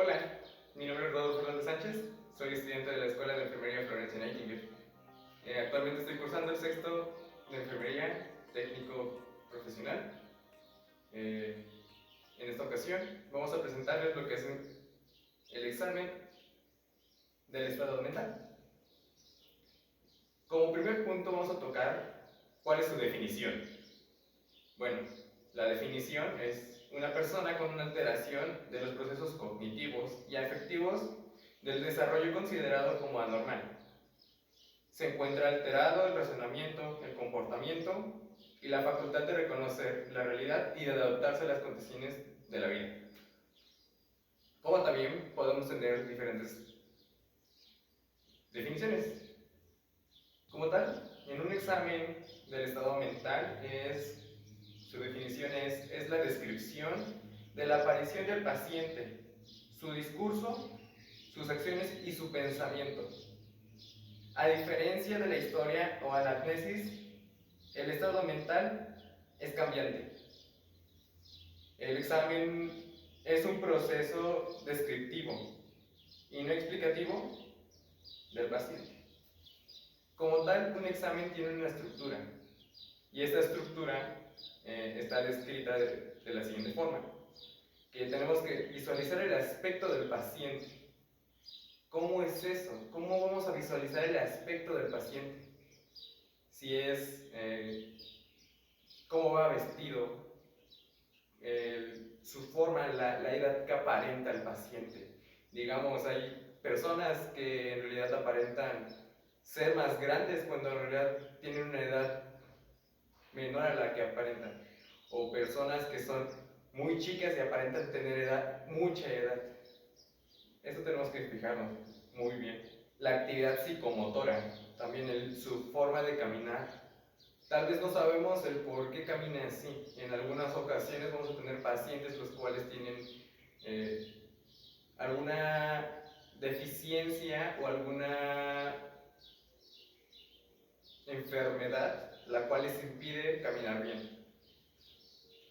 Hola, mi nombre es Rodolfo Hernández Sánchez, soy estudiante de la Escuela de Enfermería Florencia Nightingale. Actualmente estoy cursando el sexto de Enfermería Técnico Profesional. En esta ocasión vamos a presentarles lo que es el examen del estado mental. Como primer punto vamos a tocar cuál es su definición. Bueno, la definición es una persona con una alteración de los procesos cognitivos y afectivos del desarrollo considerado como anormal. Se encuentra alterado el razonamiento, el comportamiento y la facultad de reconocer la realidad y de adaptarse a las condiciones de la vida. Como también podemos tener diferentes definiciones. Como tal, en un examen del estado mental, su definición es la descripción de la aparición del paciente, su discurso, sus acciones y su pensamiento. A diferencia de la historia o anamnesis, el estado mental es cambiante. El examen es un proceso descriptivo y no explicativo del paciente. Como tal, un examen tiene una estructura y esta estructura está descrita de la siguiente forma, que tenemos que visualizar el aspecto del paciente. ¿Cómo es eso? ¿Cómo vamos a visualizar el aspecto del paciente? Si es cómo va vestido, su forma, la edad que aparenta el paciente. Digamos, hay personas que en realidad aparentan ser más grandes cuando en realidad tienen una edad menor a la que aparentan. O personas que son muy chicas y aparentan tener mucha edad. Esto tenemos que fijarnos muy bien. La actividad psicomotora, también su forma de caminar. Tal vez no sabemos el por qué camina así. En algunas ocasiones vamos a tener pacientes los cuales tienen alguna deficiencia o alguna enfermedad la cual les impide caminar bien.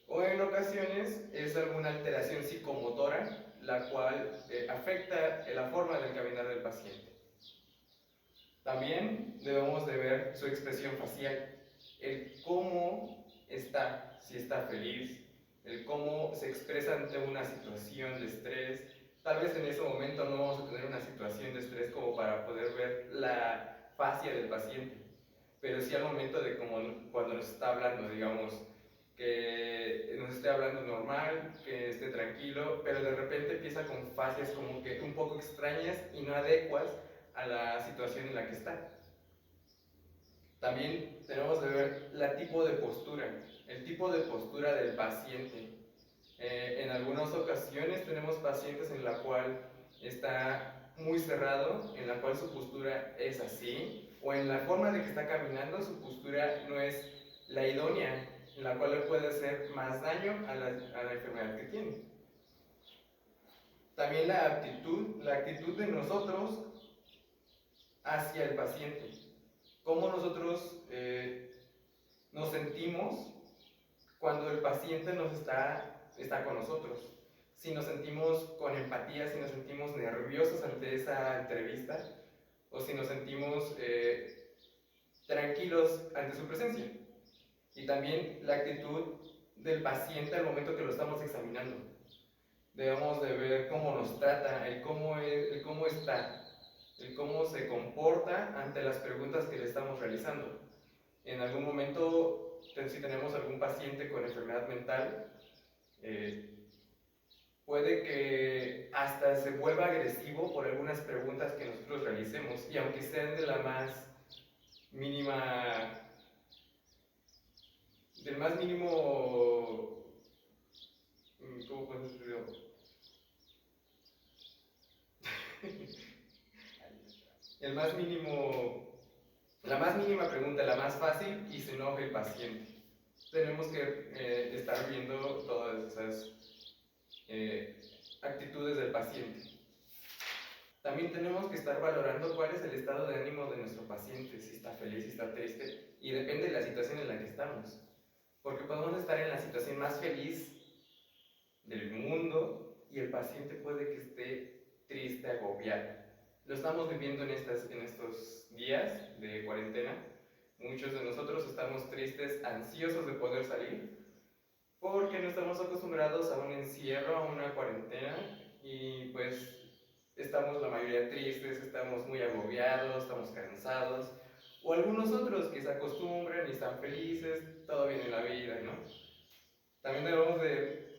O en ocasiones es alguna alteración psicomotora la cual afecta la forma del caminar del paciente. También debemos de ver su expresión facial, el cómo está, si está feliz, el cómo se expresa ante una situación de estrés. Tal vez en ese momento no vamos a tener una situación de estrés como para poder ver la fascia del paciente, pero sí al momento de como cuando nos está hablando, digamos, que nos esté hablando normal, que esté tranquilo, pero de repente empieza con fascias como que un poco extrañas y no adecuadas a la situación en la que está. También tenemos que ver el tipo de postura del paciente. En algunas ocasiones tenemos pacientes en la cual está muy cerrado, en la cual su postura es así, o en la forma de que está caminando su postura no es la idónea, en la cual le puede hacer más daño a la enfermedad que tiene. También la actitud de nosotros hacia el paciente. Cómo nosotros nos sentimos cuando el paciente está con nosotros. Si nos sentimos con empatía, si nos sentimos nerviosos ante esa entrevista, o si nos sentimos tranquilos ante su presencia. Y también la actitud del paciente al momento que lo estamos examinando. Debemos de ver cómo nos trata, el cómo está, el cómo se comporta ante las preguntas que le estamos realizando. En algún momento, si tenemos algún paciente con enfermedad mental, puede que hasta se vuelva agresivo por algunas preguntas que nosotros realicemos, y aunque sean de la más mínima, del más mínimo, ¿cómo puedo decirlo? El más mínimo, la más mínima pregunta, la más fácil, y se enoja el paciente. Tenemos que estar viendo todas esas actitudes del paciente. También tenemos que estar valorando cuál es el estado de ánimo de nuestro paciente, si está feliz, si está triste, y depende de la situación en la que estamos. Porque podemos estar en la situación más feliz del mundo y el paciente puede que esté triste, agobiado. Lo estamos viviendo en estos días de cuarentena. Muchos de nosotros estamos tristes, ansiosos de poder salir, porque no estamos acostumbrados a un encierro, a una cuarentena, y pues estamos la mayoría tristes, estamos muy agobiados, estamos cansados, o algunos otros que se acostumbran y están felices, todo bien en la vida, ¿no? También debemos de...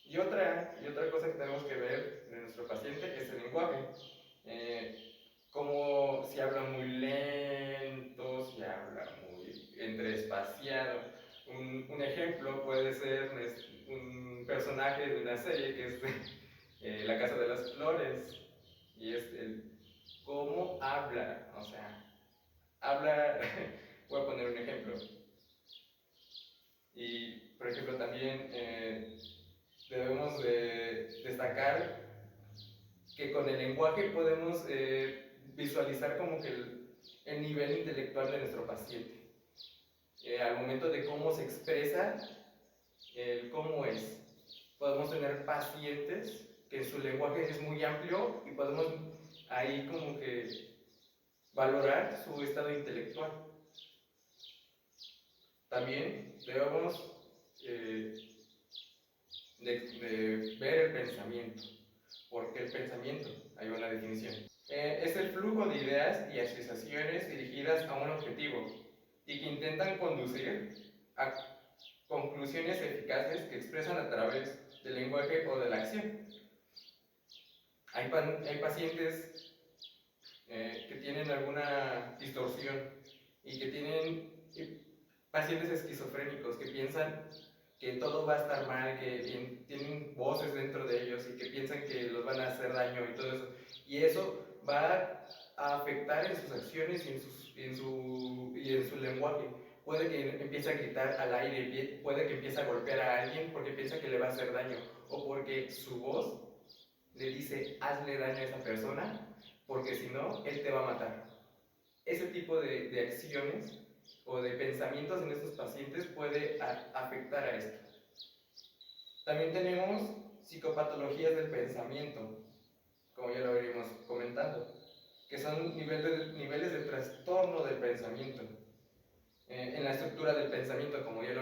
Y otra cosa que tenemos que ver de nuestro paciente es el lenguaje. Como si habla muy lento, si habla muy entreespaciado. Un ejemplo puede ser un personaje de una serie que es La Casa de las Flores, y es el cómo habla, o sea, habla, voy a poner un ejemplo. Y, por ejemplo, también debemos de destacar que con el lenguaje podemos visualizar como que el nivel intelectual de nuestro paciente. Al momento de cómo se expresa, el cómo es. Podemos tener pacientes que su lenguaje es muy amplio y podemos ahí como que valorar su estado intelectual. También debemos de ver el pensamiento. ¿Por qué el pensamiento? Hay una definición. Es el flujo de ideas y asociaciones dirigidas a un objetivo y que intentan conducir a conclusiones eficaces que expresan a través del lenguaje o de la acción. Hay pacientes que tienen alguna distorsión y que tienen pacientes esquizofrénicos que piensan que todo va a estar mal, que tienen voces dentro de ellos y que piensan que los van a hacer daño y todo eso. Y eso va a afectar en sus acciones y en su lenguaje. Puede que empiece a gritar al aire, puede que empiece a golpear a alguien porque piensa que le va a hacer daño, o porque su voz le dice hazle daño a esa persona, porque si no, él te va a matar. Ese tipo de acciones o de pensamientos en estos pacientes puede afectar a esto. También tenemos psicopatologías del pensamiento, como ya lo habíamos comentado, que son niveles de trastorno del pensamiento. En la estructura del pensamiento, como ya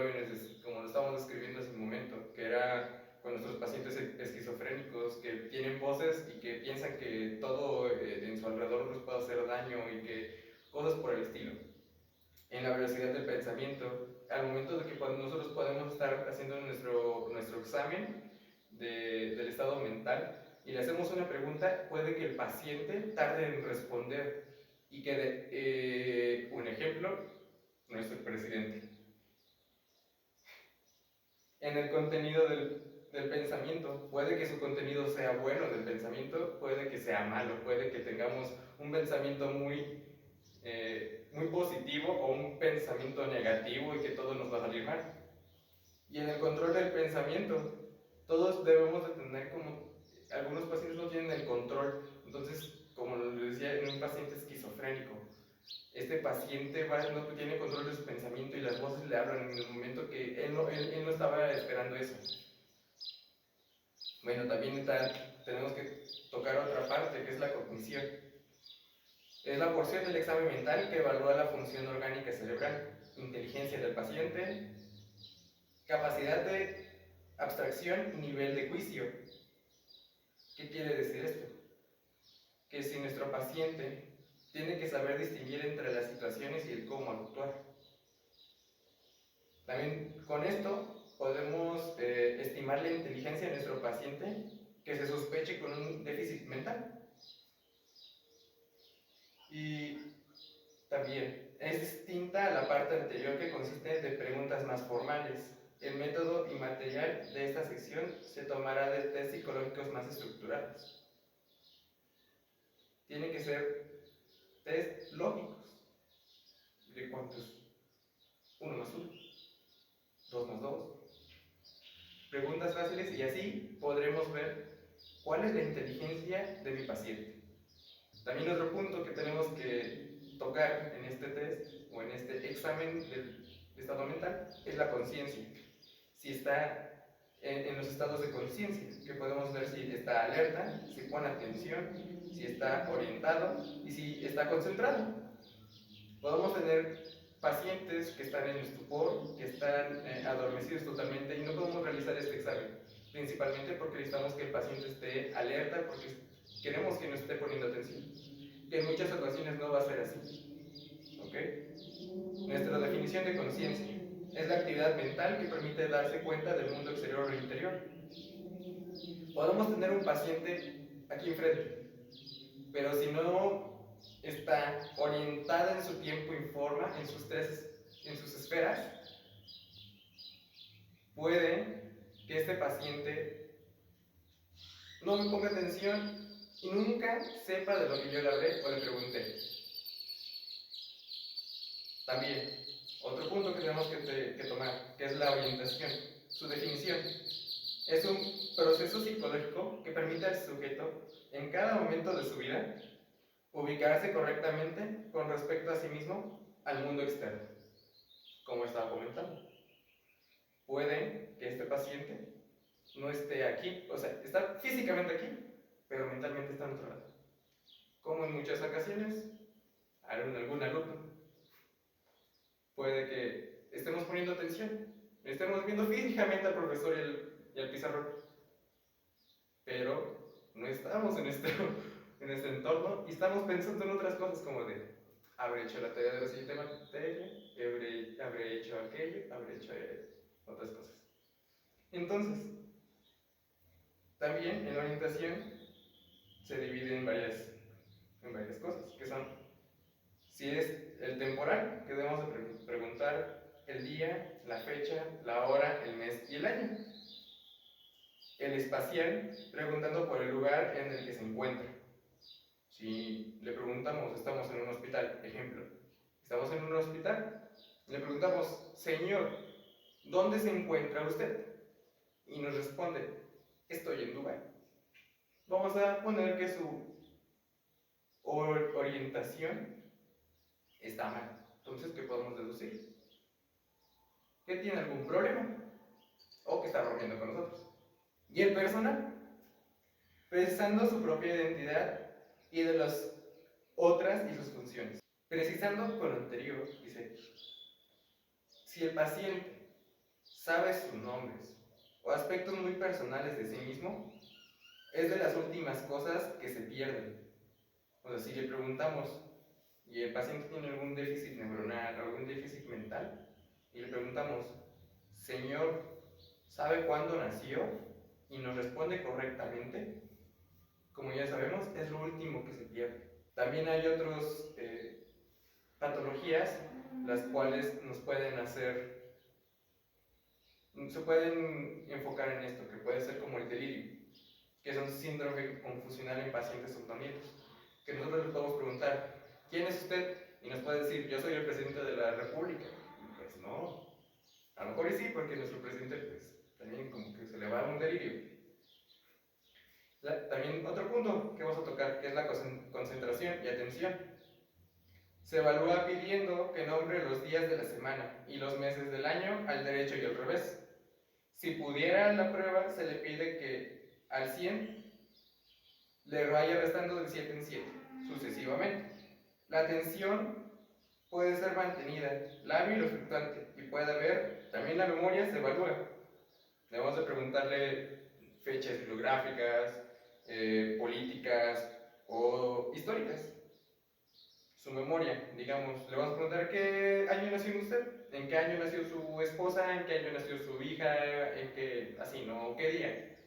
como lo estábamos describiendo hace un momento, que era con nuestros pacientes esquizofrénicos que tienen voces y que piensan que todo en su alrededor les puede hacer daño y que cosas por el estilo. En la velocidad del pensamiento, al momento de que nosotros podemos estar haciendo nuestro examen del estado mental y le hacemos una pregunta, puede que el paciente tarde en responder y que, un ejemplo, nuestro presidente. En el contenido del pensamiento, puede que su contenido sea bueno del pensamiento, puede que sea malo, puede que tengamos un pensamiento muy positivo o un pensamiento negativo y que todo nos va a salir mal. Y en el control del pensamiento, todos debemos de tener algunos pacientes no tienen el control, entonces, como les decía, en un paciente esquizofrénico, este paciente no tiene control de su pensamiento y las voces le hablan en el momento que él no estaba esperando eso. Bueno, también tenemos que tocar otra parte, que es la cognición. Es la porción del examen mental que evalúa la función orgánica cerebral, inteligencia del paciente, capacidad de abstracción y nivel de juicio. ¿Qué quiere decir esto? Que si nuestro paciente tiene que saber distinguir entre las situaciones y el cómo actuar. También con esto podemos estimar la inteligencia de nuestro paciente que se sospeche con un déficit mental. Y también es distinta a la parte anterior, que consiste de preguntas más formales. El método y material de esta sección se tomará de test psicológicos más estructurados. Tienen que ser test lógicos. ¿De cuántos? 1 más 1, 2 más 2. Preguntas fáciles, y así podremos ver cuál es la inteligencia de mi paciente. También otro punto que tenemos que tocar en este test o en este examen del estado mental es la conciencia. Si está en los estados de conciencia, que podemos ver si está alerta, si pone atención, si está orientado y si está concentrado. Podemos tener pacientes que están en estupor, que están adormecidos totalmente y no podemos realizar este examen, principalmente porque necesitamos que el paciente esté alerta, porque queremos que nos esté poniendo atención, que en muchas ocasiones no va a ser así. ¿Ok? Nuestra definición de conciencia es la actividad mental que permite darse cuenta del mundo exterior o interior. Podemos tener un paciente aquí enfrente, pero si no está orientada en su tiempo y forma, en sus esferas, puede que este paciente no me ponga atención y nunca sepa de lo que yo le hablé o le pregunté. También, otro punto que tenemos que tomar, que es la orientación, su definición. Es un proceso psicológico que permite al sujeto, en cada momento de su vida, ubicarse correctamente con respecto a sí mismo al mundo externo, como estaba comentando. Puede que este paciente no esté aquí, o sea, está físicamente aquí, pero mentalmente está en otro lado. Como en muchas ocasiones, algún alumno, puede que estemos poniendo atención, estemos viendo físicamente al profesor y al pizarrón, pero no estamos en este entorno y estamos pensando en otras cosas como de habré hecho la tarea de la siguiente materia, habré hecho aquello, habré hecho otras cosas. Entonces, también en la orientación se divide en varias cosas, que son, si es el temporal, que debemos de preguntar el día, la fecha, la hora, el mes y el año. El espacial, preguntando por el lugar en el que se encuentra. Si le preguntamos, estamos en un hospital, ejemplo, estamos en un hospital, le preguntamos, señor, ¿dónde se encuentra usted? Y nos responde, estoy en Dubái. Vamos a poner que su orientación está mal. Entonces, ¿qué podemos deducir? Que tiene algún problema o que está rompiendo con nosotros. Y el personal, precisando su propia identidad y de las otras y sus funciones. Precisando con lo anterior, dice, si el paciente sabe sus nombres o aspectos muy personales de sí mismo, es de las últimas cosas que se pierden. O sea, si le preguntamos y el paciente tiene algún déficit neuronal, algún déficit mental, y le preguntamos, señor, ¿sabe cuándo nació? Y nos responde correctamente, como ya sabemos, es lo último que se pierde. También hay otras patologías las cuales nos pueden se pueden enfocar en esto, que puede ser como el delirio, que es un síndrome confusional en pacientes ortoníticos, que nosotros le podemos preguntar, ¿quién es usted? Y nos puede decir, yo soy el presidente de la República. Pues no, a lo mejor sí, porque nuestro presidente pues también como que se le va un delirio. También otro punto que vamos a tocar, que es la concentración y atención. Se evalúa pidiendo que nombre los días de la semana y los meses del año al derecho y al revés. Si pudiera la prueba, se le pide que al 100 le vaya restando de 7 en 7, sucesivamente. La atención puede ser mantenida, lábil o fluctuante, y puede haber, también la memoria se evalúa. Debemos de preguntarle fechas bibliográficas, políticas o históricas. Su memoria, digamos, le vamos a preguntar qué año nació usted, en qué año nació su esposa, en qué año nació su hija, en qué, así, ¿no? ¿Qué día?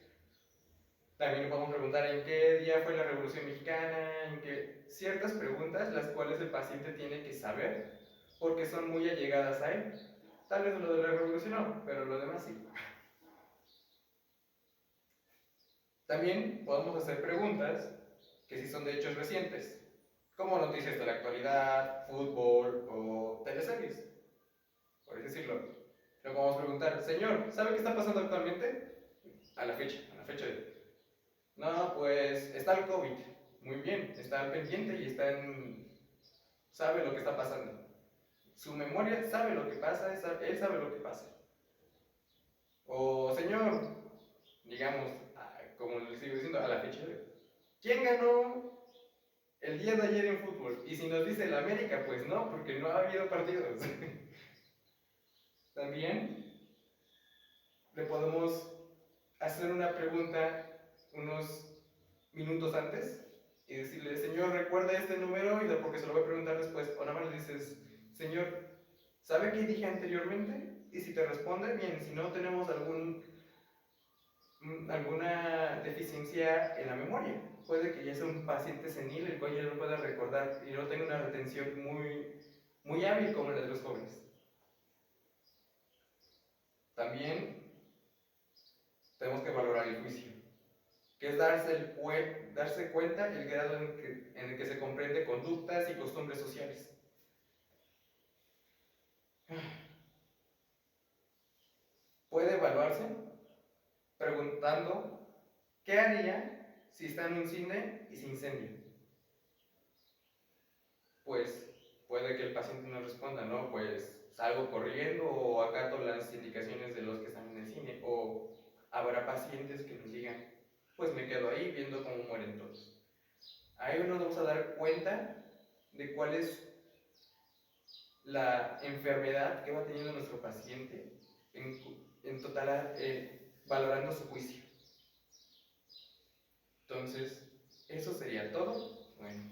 También le podemos preguntar en qué día fue la Revolución Mexicana, en qué, ciertas preguntas las cuales el paciente tiene que saber porque son muy allegadas a él. Tal vez lo de la Revolución no, pero lo demás sí. También podemos hacer preguntas que sí son de hechos recientes, como noticias de la actualidad, fútbol o teleseries, por así decirlo. Le podemos preguntar, señor, ¿sabe qué está pasando actualmente? A la fecha de... No, pues está el COVID. Muy bien, está al pendiente y sabe lo que está pasando. Su memoria sabe lo que pasa, él sabe lo que pasa. O, señor, digamos, como les sigo diciendo, a la fecha, ¿quién ganó el día de ayer en fútbol? Y si nos dice el América, pues no, porque no ha habido partidos. También le podemos hacer una pregunta unos minutos antes y decirle, señor, recuerda este número, y porque se lo voy a preguntar después, o nada más le dices, señor, ¿sabe qué dije anteriormente? Y si te responde, bien, si no tenemos alguna deficiencia en la memoria. Puede que ya sea un paciente senil, el cual ya no pueda recordar y no tenga una retención muy hábil como la de los jóvenes. También tenemos que valorar el juicio, que es darse cuenta el grado en el que se comprende conductas y costumbres sociales. Puede evaluarse preguntando qué haría si está en un cine y se incendia. Pues puede que el paciente no responda, ¿no? Pues salgo corriendo o acato las indicaciones de los que están en el cine, o habrá pacientes que nos digan, pues me quedo ahí viendo cómo mueren todos. Ahí nos vamos a dar cuenta de cuál es la enfermedad que va teniendo nuestro paciente en total, valorando su juicio. Entonces, eso sería todo. Bueno,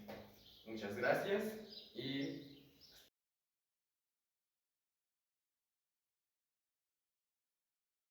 muchas gracias y